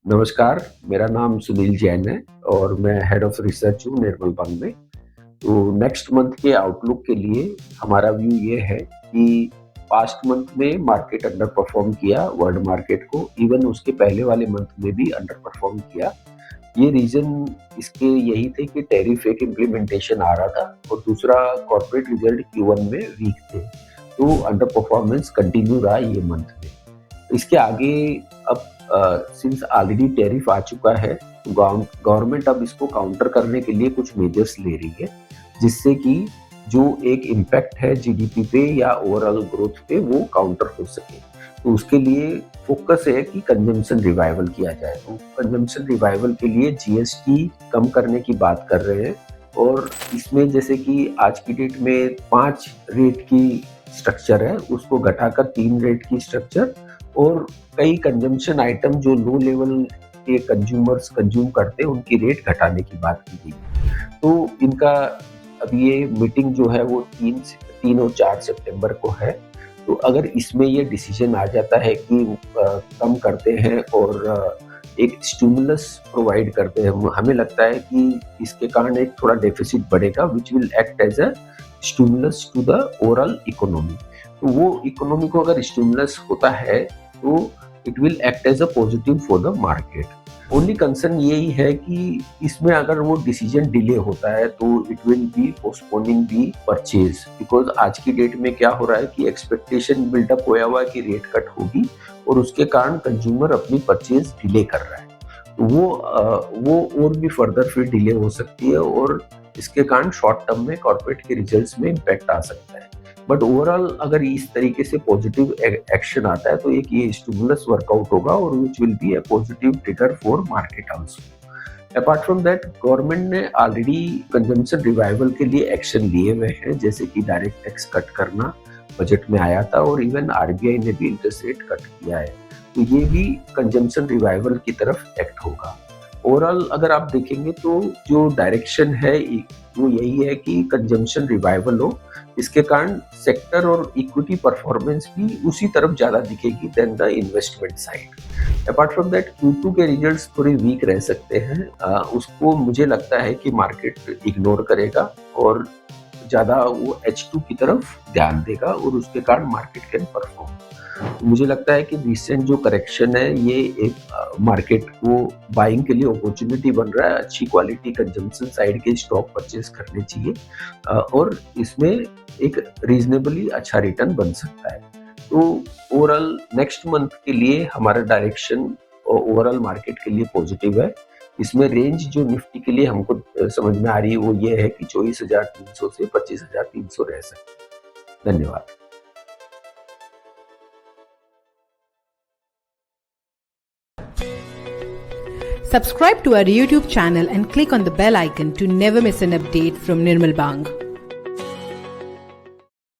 नमस्कार, मेरा नाम सुनील जैन है और मैं हेड ऑफ़ रिसर्च हूँ निर्मल बंग में। तो नेक्स्ट मंथ के आउटलुक के लिए हमारा व्यू ये है कि पास्ट मंथ में मार्केट अंडर परफ़ॉर्म किया वर्ल्ड मार्केट को, इवन उसके पहले वाले मंथ में भी अंडर परफ़ॉर्म किया। ये रीज़न इसके यही थे कि टैरिफ एक इम्प्लीमेंटेशन आ रहा था और दूसरा कॉर्पोरेट रिज़ल्ट Q1 में वीक थे। तो अंडर परफ़ॉर्मेंस कंटिन्यू रहा ये मंथ में। इसके आगे अब सिंस ऑलरेडी टैरिफ आ चुका है, तो गवर्नमेंट अब इसको काउंटर करने के लिए कुछ मेजर्स ले रही है, जिससे कि जो एक इम्पैक्ट है जीडीपी पे या ओवरऑल ग्रोथ पे वो काउंटर हो सके। तो उसके लिए फोकस है कि कंजम्पशन रिवाइवल किया जाए। तो कंजम्पशन रिवाइवल के लिए जीएसटी कम करने की बात कर रहे हैं और इसमें जैसे कि आज की डेट में 5 रेट की स्ट्रक्चर है, उसको घटाकर 3 रेट की स्ट्रक्चर और कई कंजम्पशन आइटम जो लो लेवल के कंज्यूमर्स कंज्यूम करते हैं उनकी रेट घटाने की बात की गई। तो इनका अब ये मीटिंग जो है वो 3 और 4 सितंबर को है। तो अगर इसमें ये डिसीजन आ जाता है कि कम करते हैं और एक स्टिमुलस प्रोवाइड करते हैं, हमें लगता है कि इसके कारण एक थोड़ा डेफिसिट बढ़ेगा which will act as a stimulus to the overall economy. तो वो इकोनॉमी को अगर स्टिमुलस होता है तो it will act as a positive for the market. Only concern यही है कि इसमें अगर वो डिसीजन डिले होता है तो it will be postponing the purchase, because आज की डेट में क्या हो रहा है कि एक्सपेक्टेशन बिल्डअप होया हुआ है कि रेट कट होगी और उसके कारण कंज्यूमर अपनी परचेज डिले कर रहा है। तो वो और भी फर्दर फिर डिले हो सकती है और इसके कारण शॉर्ट टर्म में कॉर्पोरेट के रिजल्ट्स में इम्पैक्ट आ सकता है। बट ओवरऑल अगर इस तरीके से पॉजिटिव एक्शन आता है तो एक ये स्टिमुलस वर्कआउट होगा और which will be a positive trigger for market also. Apart from that government ने ऑलरेडी कंजम्पशन रिवाइवल के लिए एक्शन लिए हुए हैं, जैसे कि डायरेक्ट टैक्स कट करना बजट में आया था और इवन आरबीआई ने भी इंटरेस्ट रेट कट किया है। तो ये भी कंजम्पशन रिवाइवल की तरफ एक्ट होगा। ओवरऑल अगर आप देखेंगे तो जो डायरेक्शन है वो यही है कि कंजम्पशन रिवाइवल हो, इसके कारण सेक्टर और इक्विटी परफॉर्मेंस भी उसी तरफ ज़्यादा दिखेगी then the investment side. Apart from that Q2 के रिजल्ट्स थोड़े वीक रह सकते हैं, उसको मुझे लगता है कि मार्केट इग्नोर करेगा और ज़्यादा वो H2 की तरफ ध्यान देगा और उसके कारण मार्केट कैन परफॉर्म। मुझे लगता है कि रिसेंट जो करेक्शन है ये एक मार्केट को बाइंग के लिए अपॉर्चुनिटी बन रहा है। अच्छी क्वालिटी कंजम्पशन साइड के स्टॉक परचेज करने चाहिए और इसमें एक रीजनेबली अच्छा रिटर्न बन सकता है। तो ओवरऑल नेक्स्ट मंथ के लिए हमारा डायरेक्शन ओवरऑल मार्केट के लिए पॉजिटिव है। इसमें रेंज जो निफ्टी के लिए हमको समझ में आ रही है वो ये है कि 24,300 से 25,300 रह सकते हैं। धन्यवाद। Subscribe to our YouTube channel and click on the bell icon to never miss an update from Nirmal Bang.